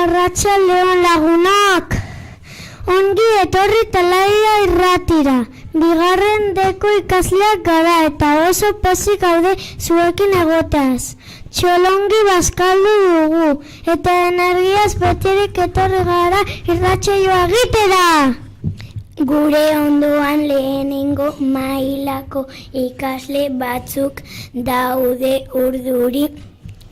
Arratsaldeon lagunak, ongi etorri Talaia irratira. Bigarren deko ikasleak gara eta oso pozik gaude zuekin egoteaz. Txolongi bazkaldu dugu eta energiaz beterik etorri gara irratsaioa egitera. Gure ondoan lehenengo mailako ikasle batzuk daude urduri.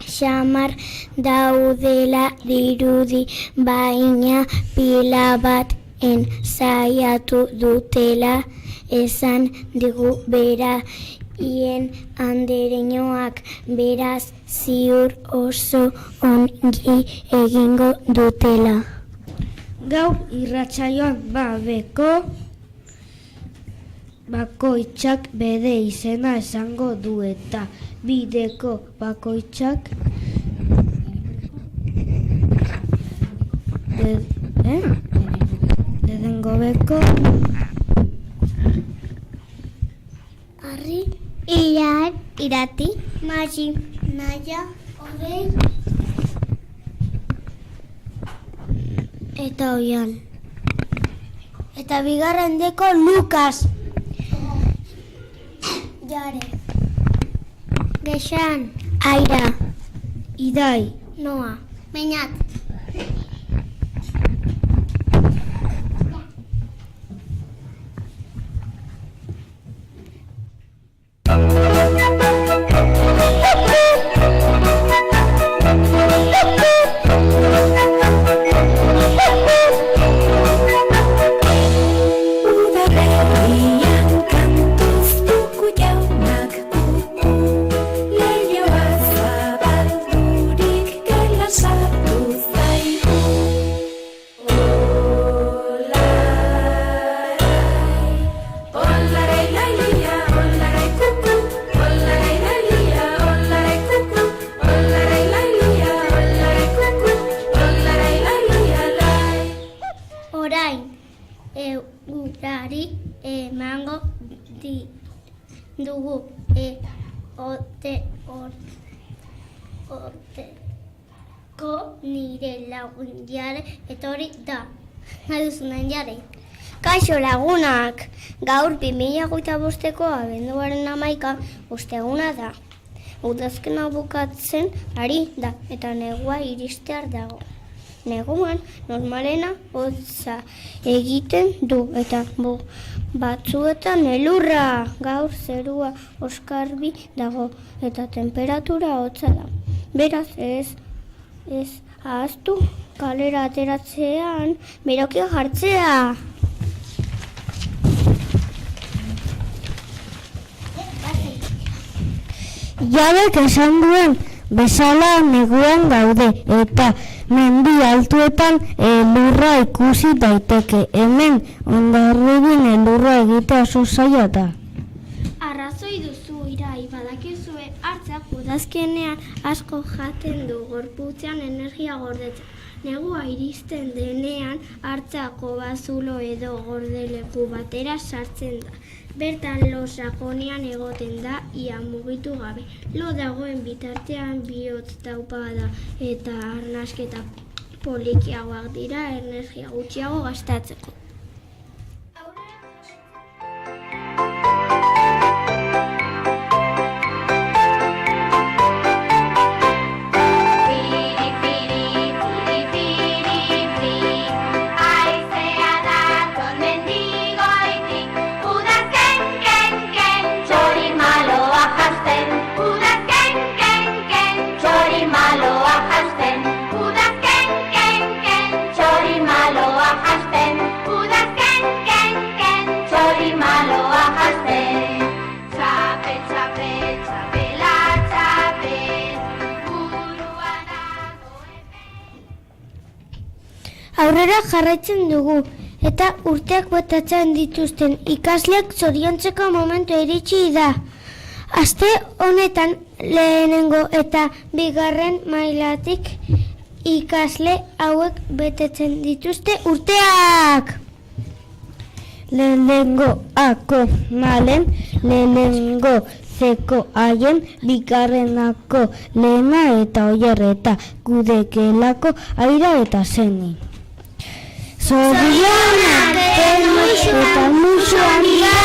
Xamar daudela dirudi, baina pila bat ensaiatu dutela esan digu beraien andereñoak, beraz ziur oso ongi egingo dutela. Gaur irratsaioan bakoitzak bere izena esango du eta bideko bakoitzak lehenengo beko Arri, Irar, Irati, Magi, Naia, Odei eta Oian. Eta bigarren deko Lukas. Jare, Gexan, Aira, Idai, Noa, Meñat. Urari emango dugu orteko nire lagun Jare etorri da. Naduzunan Jare. Kaixo lagunak, gaur 2025ko abenduaren 11 osteguna da. Udazkena bukatzen ari da eta negua iristear dago. Neguan normalena hotza egiten du eta batzuetan elurra. Gaur zerua oskarbi dago eta temperatura hotza da. Beraz ez ahaztu kalera ateratzean berokia jartzea. Jabek esan duen bezala neguan gaude eta mendi altuetan elurra ikusi daiteke. Hemen Hondarribian elurra egitea oso zaila da. Arrazoi duzu Irai, badakizue hartzak udazkenean asko jaten du gorputzean energia gordetzen. Negua iristen denean hartzako bazulo edo gordeleku batera sartzen da. Bertan lo sakonean egoten da ia mugitu gabe. Lo dagoen bitartean bihotz taupada eta arnasketa polikiagoak dira energia gutxiago gastatzeko. Aurrera jarraitzen dugu eta urteak botatzen dituzten ikasleak zoriontzeko momentu iritsi da. Aste honetan lehenengo eta bigarren mailatik ikasle hauek betetzen dituzte urteak. Lehenengo ako malen, lehenengo zeko haien bigarrenako lehena eta oier eta gudekelako aira eta zeni. Zorionak eta musu handiak!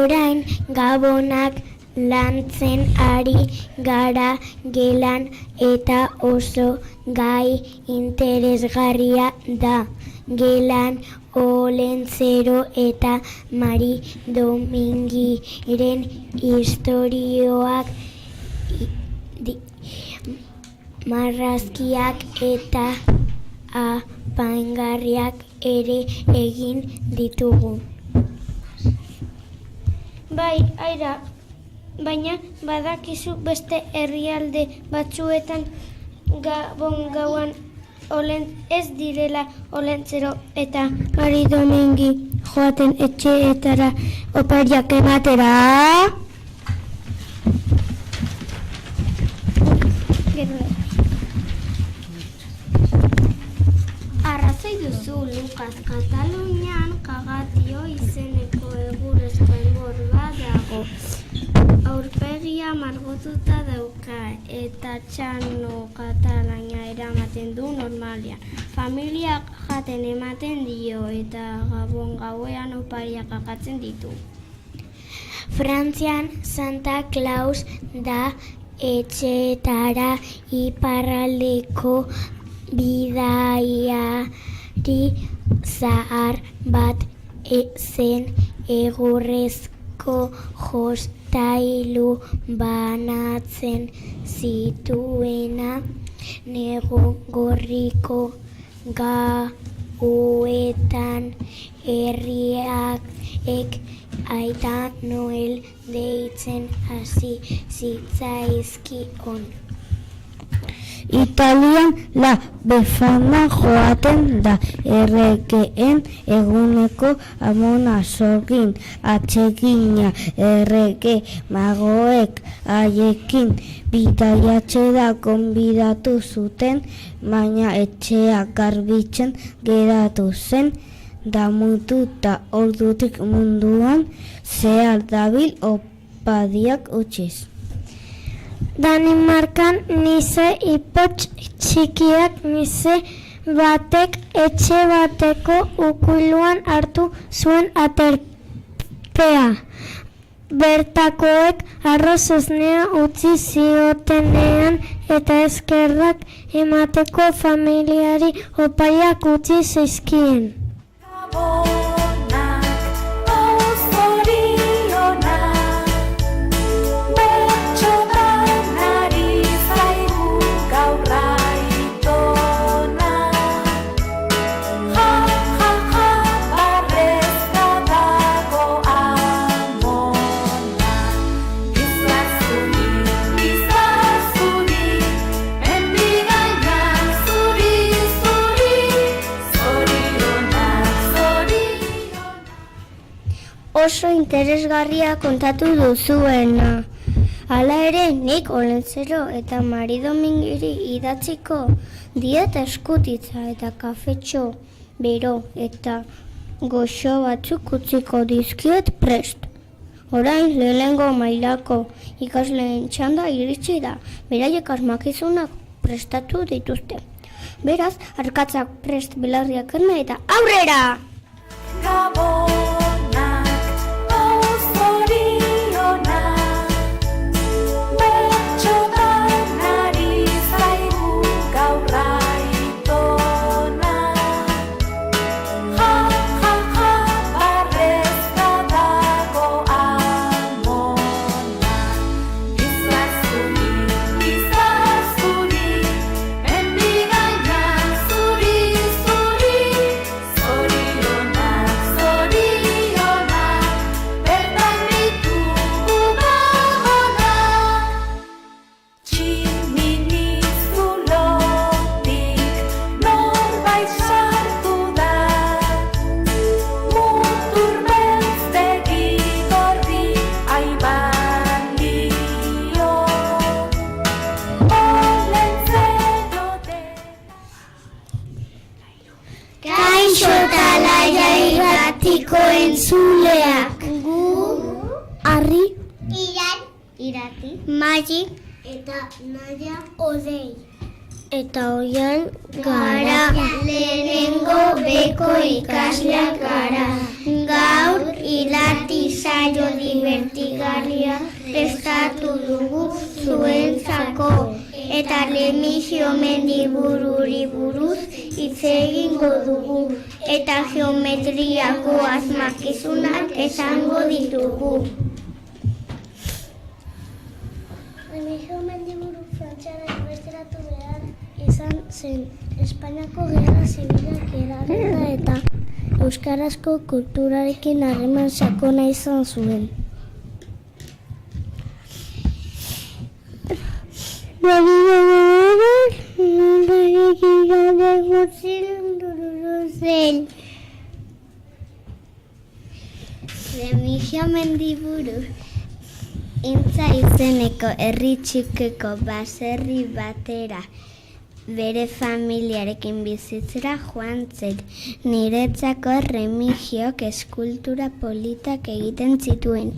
Orain gabonak lantzen ari gara gelan eta oso gai interesgarria da. Gelan Olentzero eta Mari Domingiren istorioak, marrazkiak eta apaingarriak ere egin ditugu. Bai, Aira, baina badakizu beste herrialde batzuetan Gabon gauan ez direla Olentzero eta Mari Domingi joaten etxeetara opariak ematera. Arrazoi duzu, Lukas, Katalunian Kagatio izeneko egurezko enbor bat dago. Aurpegia margotuta dauka eta txano Katalania eramaten du normalian. Familiak jaten ematen dio eta Gabon gauean opariak akatzen ditu. Frantzian Santa Claus da etxeetara iparraldeko bidaiari zahar bat zen egurrezko jostailu banatzen zituena negu gorriko gauetan herriak Aita Noel deitzen hasi zitzaizkion. Italian la Befana joaten da erregeen eguneko amona sorgin atsegina errege magoek haiekin bidaiatzera gonbidatu zuten, baina etxea garbitzen geratu zen damututa ordutik munduan zehar dabil opadiak utziz. Danimarkan nize ipotx txikiak nize batek etxe bateko ukuiluan hartu zuen aterpea. Bertakoek arroz esnea utzi ziotenean eta eskerrak emateko familiari opariak utzi zizkien. Oso interesgarria kontatu duzuena. Hala ere, nik Olentzero eta Mari Domingiri idatziko diet eskutitza eta kafetxo bero eta goxo batzuk utziko dizkiet prest. Orain lehenengo mailako ikasleen txanda iritsi da, beraiek asmakizunak prestatu dituzte. Beraz, arkatzak prest belarriak erne eta aurrera! Gabonak, zorionak, betxotan ari zaigu gaur aitona. Ja, ja, ja, barrezka dago amona. Izar zuri, mendigainak zuri, zuri, zorionak, zorionak, bertan ditugu gabonak. Tximini zulotik norbait sartu da, mutur beltztegi gorri aiban dio. Olentzero Kaixo eta laia irratiko entzuleak. Gu, Arri, Irati, Magi eta Naia Odei. Eta hoian gara lehenengo beko ikasleak gara. Gaur irati saio divertigarria prestatu dugu zuentzako. Eta Remigio Mendibururi buruz hitz egingo dugu. Eta geometriako asmakizunak esango ditugu. Remigio Mendiburu Frantziara erbesteratu behar izan zen. Espainiako Gerra Zibilak eragina eta euskarazko kulturarekin harreman sakona izan zuen. Remigio Mendiburu Intza izeneko herri txikiko baserri batera bere familiarekin bizitzera joan zen. Niretzako Remigiok eskultura politak egiten zituen.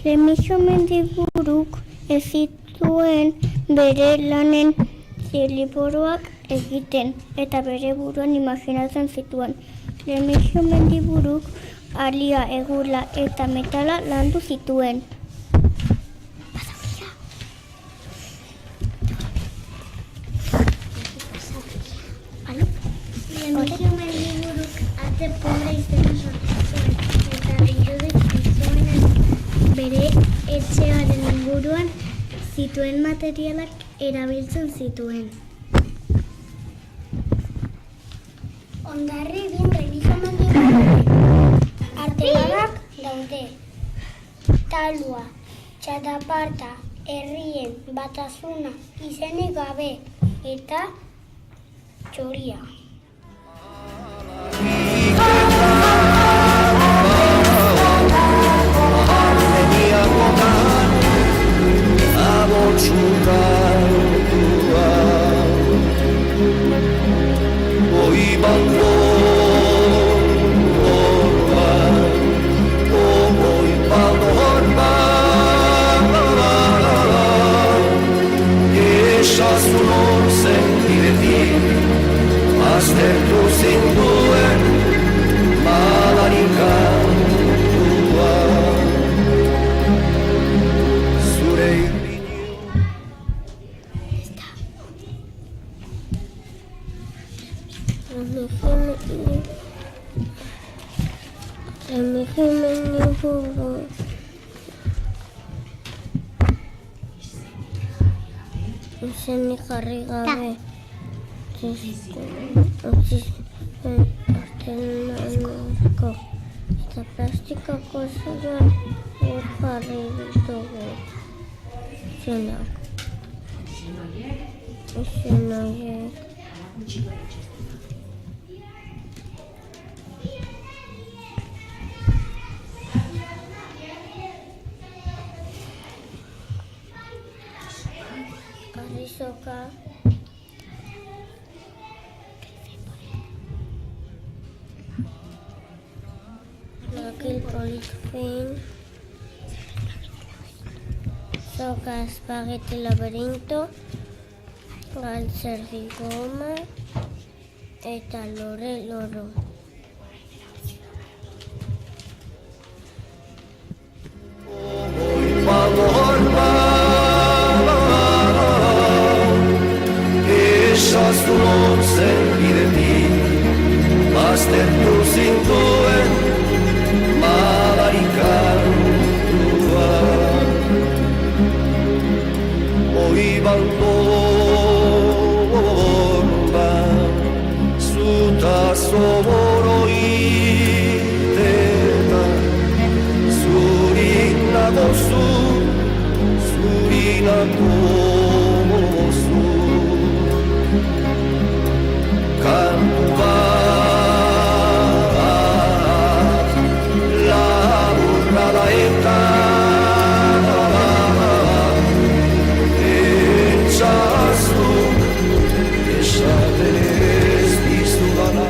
Remigio Mendiburuk ez zituen bere lanen liburuak egiten eta bere buruan imaginatzen zituen. Remigio Mendiburuk alia, egula eta metala landu zituen. Remigio Mendiburuk arte pobre izena sortu zuen eta gehiago zituen bere etxearen inguruan zituen materialak erabiltzen zituen. Hondarribin Remigio Mendiburuk artelanak daude. Talua, txataparta, herrien batasuna, izenik gabe eta txoria. Aztertu zinduen madarikatua zure ipinio. Remigio Mendiburu izenik jarri gabe artelanezko eta plastikako zuloan hor jarri ditugu izenak. Izen horiek. Arizoka, delfín, soka, espagueti, laberinto, galtzerdi goma, eta lore loro. Ezazu lontzen bidetik, baztertu zintuen madarikatua. Oi balborba, zuta zoboro iteta, zuri nagozu, zuri nagozu. Kantu bat, laburra da eta entzazu, esaten ez dizudana.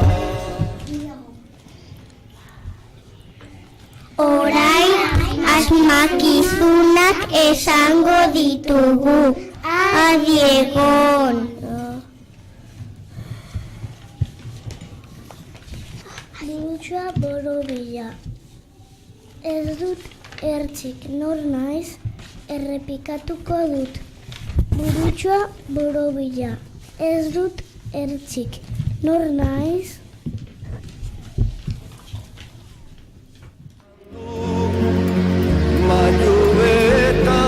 Orain asmakizunak esango ditugu. Adi egon. Burutxoa borobila. Ez dut ertzik, nor naiz, errepikatuko dut. Burutxoa borobila. Ez dut ertzik, nor naiz. Baino eta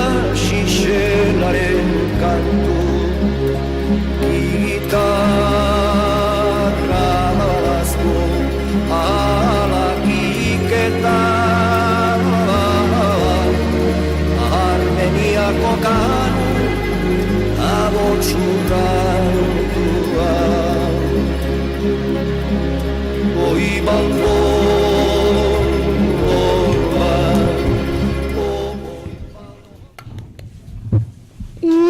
xixelaren kantu, gitarra asko alakiketa, Armeniako kanu abotxurrantua. Oi balborba,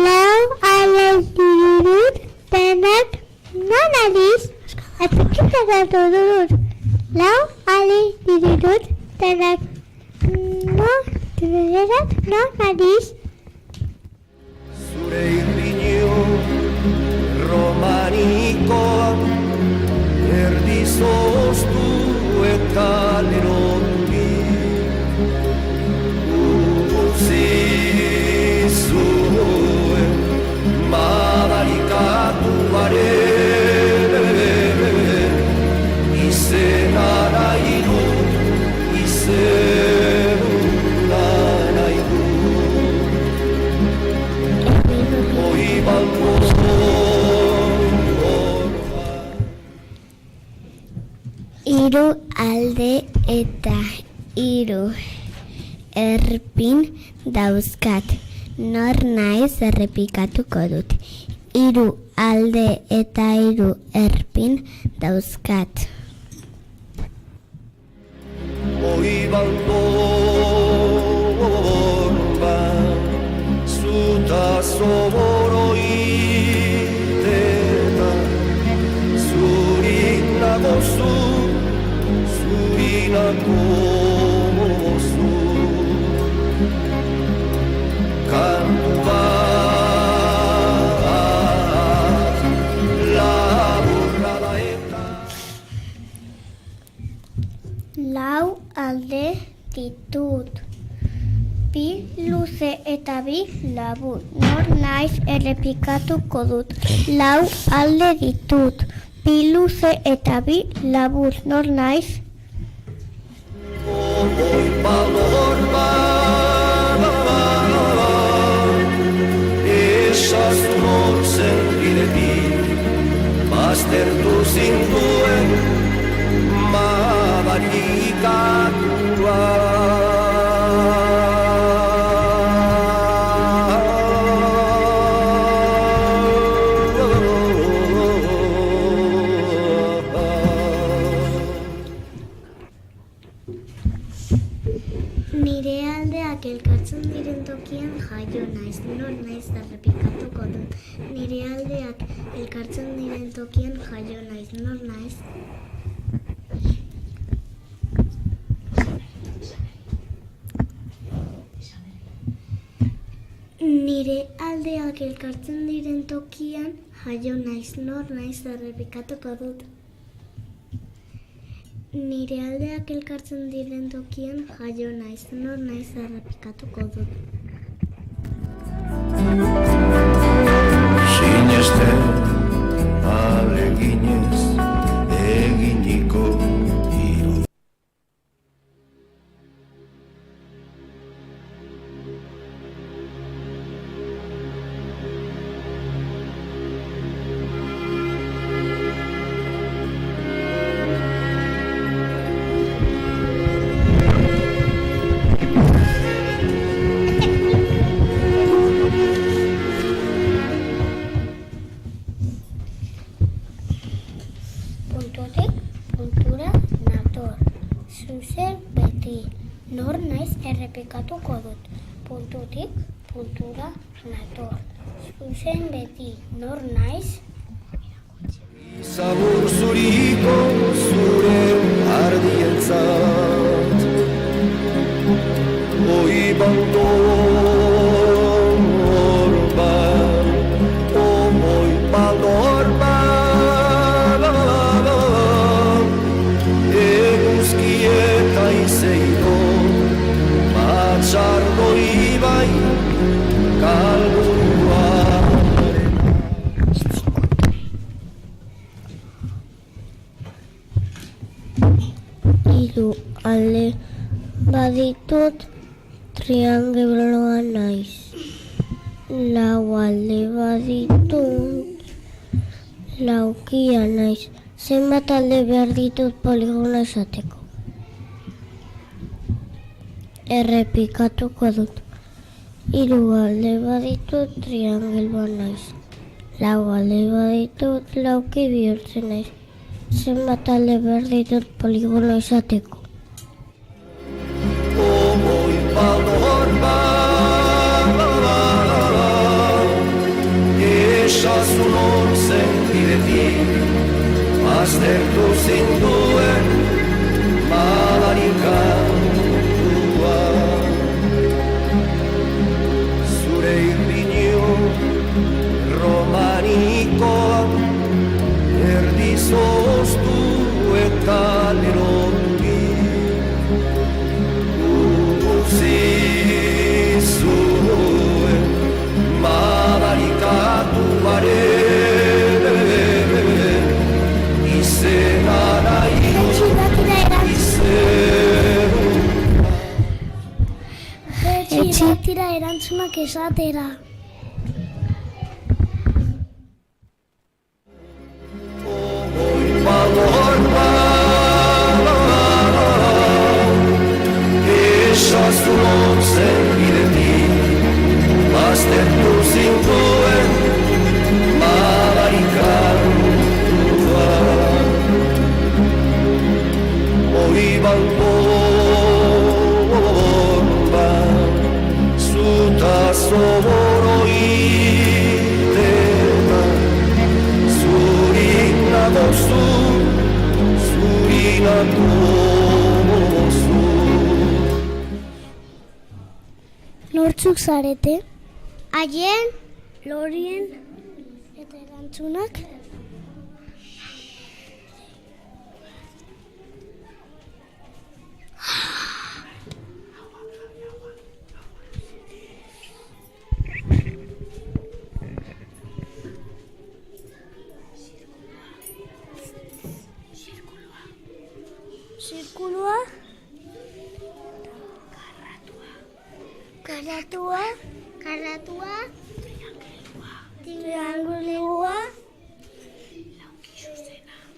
Lau alezdirut, denak non adiz, apikitatu dut. Lau alezdirut, denak non adiz. zure irriño romanikoa, erdi zoztu eta lerotuki. Utzi zuen madarikatu baren, izena nahi du, izena nahi du. Oi balborba, Hiru alde eta hiru erpin dauzkat. Nor naiz errepikatuko dut. Hiru alde eta hiru erpin dauzkat. oi balborba, zuta zoboro iteta, zuri nagozu, zuri nagozu. Kantu bat, laburra da eta Lau alde ditut. Bi luze eta bi labur. Nor naiz errepikatuko dut. Lau alde ditut. Bi luze eta bi labur. Nor naiz? oi balborba, ezazu lontzen bidetik, baztertu zintuen madarikatua. Nire aldeak elkartzen diren tokian jaio naiz. Nor naiz errepikatuko dut. Nire aldeak elkartzen diren tokian jaio naiz. Nor naiz? Nire aldeak elkartzen diren tokian jaio naiz, nor naiz errepikatuko dut. Nire aldeak elkartzen diren tokian jaio naiz, nor naiz errepikatuko dut. Sinesten aleginez eginiko hiru. Puntutik puntura nator, zuzen beti, nor naiz errepikatuko dut. Puntutik puntura nator, zuzen beti, nor naiz. Zabur zuriko zure ardientzat. Oi baldor bat, oi baldor bat, eguzki eta izeiko, matxardo ibai, kalburua. Hiru alde baditut triangeloa naiz. Lau alde baditut laukia naiz. Zenbat alde behar ditut poligona esateko? Errepikatuko dut. Hiru alde baditut triangeloa naiz. Lau alde baditut lauki bihurtzen naiz. Zenbat alde behar ditut poligona esateko? Oi baldor bat, esazu nor zen bidetik, aztertu zinduen madarikatua. Zure irriño romanikoa, erdizoztu eta leroturik. Utzi zuen madarikatuaren izena nahi Etxi batira erantzunak esatera. Oi baldor bat, esazu nor zen bidetik, aztertu zintuen madarikatua. Oi baldor bat, zuta zoboro itena, zurik nagozu, zurik nagozu. Nortzuk zarete? Haien, lorien eta erantzunak? Zirkulua. Karratua. Triangulua.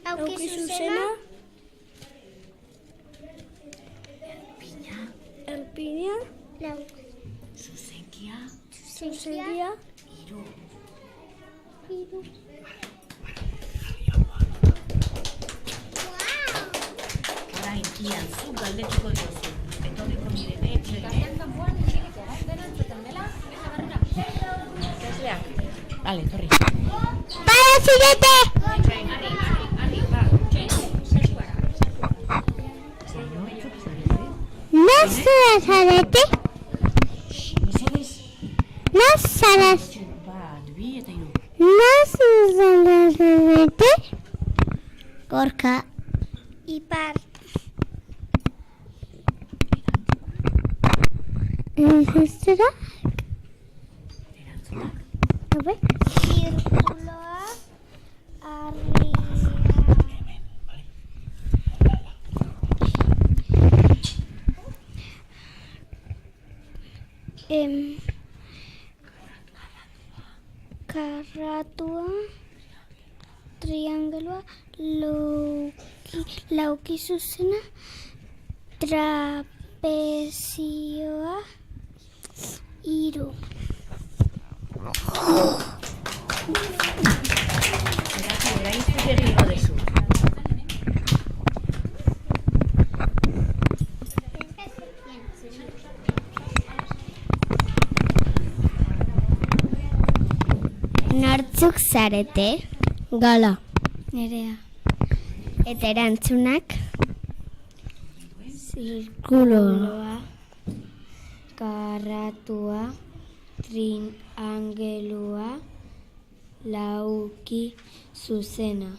Lauki zuzena. Erpina. Zuzenkia. Hiru. Orain, ian, zu galdetuko diozu. Etorriko nire etxera. Vale, etorri. Para zirete! Nazua zarete? Mesedez, Naz zaraz. Bat, bi eta hiru. Nazi zarete? Gorka. Ipar. Zera? Erantzunak. Habe? Zirkuloa. Arria. Karratua. Triangelua. Lauki zuzena. Trapezioa. Hiru. Erain zugeri igo dezu. Nortzuk zarete? Gala. Nerea. Eta erantzunak? Zirkuloa. Karratua, triangelua, lauki zuzena.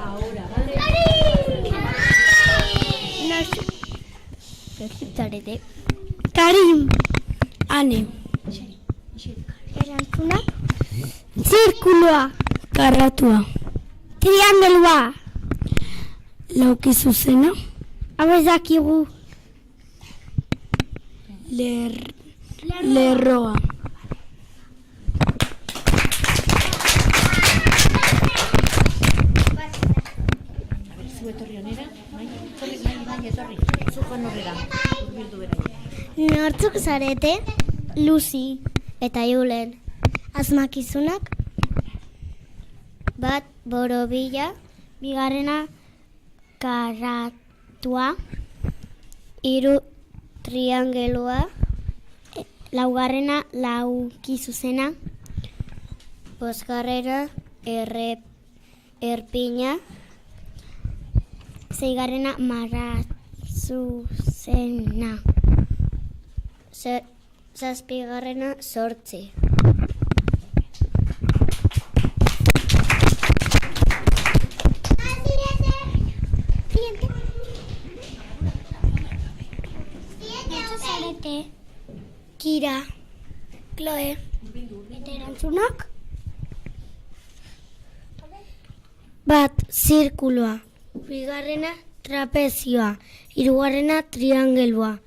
Ahora, vale? Zarete. Karim. Ane. Erantzunak? Zirkuloa. Karratua. Triangelua. Lauki zuzena. Abezakigu. Lerroa. Zu etorri honera, bai, etorri. Zu joan horrera, bildu bera. Nortzuk zarete? Lucy eta Julen. Asmakizunak? Bat borobila, bigarrena karratua, hiru triangelua, laugarrena lauki zuzena, bosgarrena erpina, seigarrena marazuzena, zazpigarrena zortzi. Kira, Chloe, eta erantzunak? Bat, zirkuloa. Bigarrena, trapezioa. Hirugarrena, triangelua.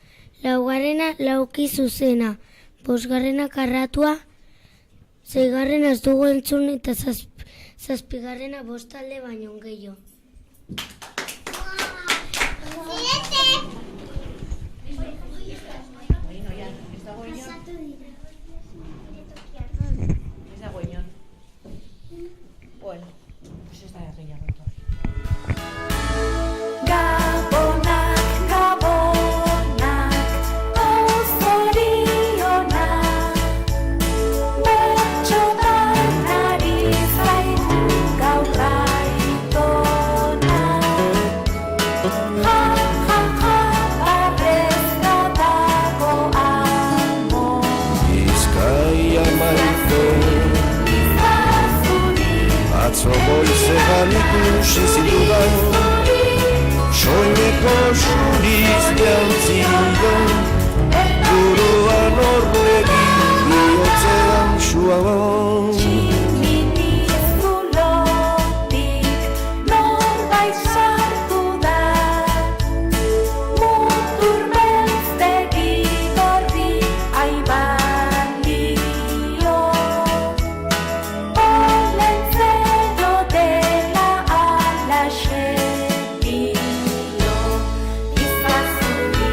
Laugarrena, lauki zuzena. Bosgarrena, karratua. Seigarrena ez dugu entzun eta zazpigarrena bostalde baino gehiago. Ez dago inon. Bueno, pues ez da gehiago etorri. Gabonak, gabonak, zorionak, bertsotan ari zaigu gaur aitonak. Ja, ja, ja, barrezka dago amor. Bizkaia maite atzo goizean ikusi zindudan soineko zuriz jantzidan buruan horregi bihotzean suaban Zulotik norbait sartu da mutur beltztegi gorri aibandio olentzero dela alaxe dio izazuri,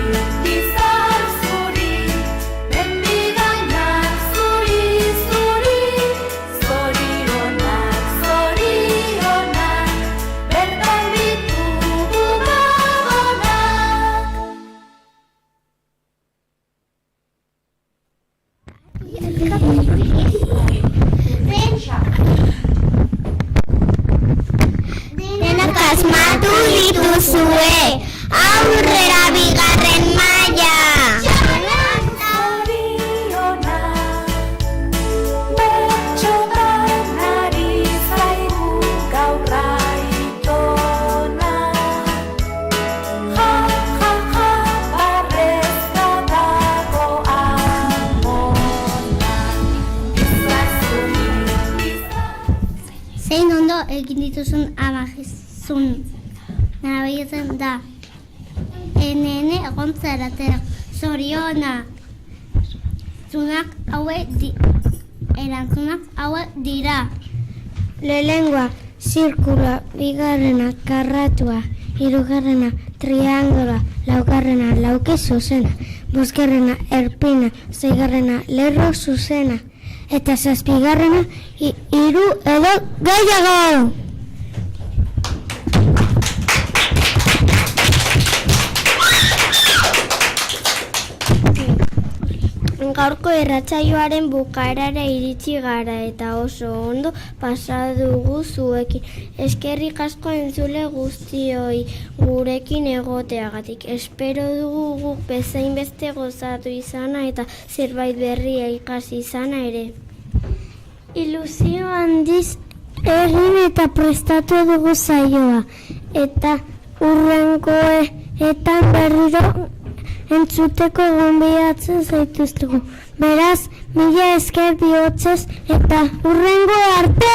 asmatu dituzue, aurrera bigarren maila. Zorionak, bertsotan ari zaigu gaur aitona. Ja, ja, ja, barrezka dago amona. Zein ondo egin dituzun amagizun. Nabaietzen da. Enene egontzaratera. Zoriona. Erantzunak hauek dira. Lehengoa, zirkulua, bigarrena, karratua, hirugarrena, triangola, laugarrena, lauki zuzena, bosgarrena, erpina, seigarrena, lerro zuzena, eta zazpigarrena, hiru edo gehiago! Gaurko irratsaioaren bukaerara iritsi gara eta oso ondo pasa dugu zuekin. Eskerrik asko entzule guztioi gurekin egoteagatik. Espero dugu guk bezain beste gozatu izana eta zerbait berria ikasi izana ere. Ilusio handiz egin eta prestatu dugu saioa eta hurrengoetan berriro entzuteko gonbidatzen zaituztegu. Beraz, mila esker bihotzez eta hurrengo arte!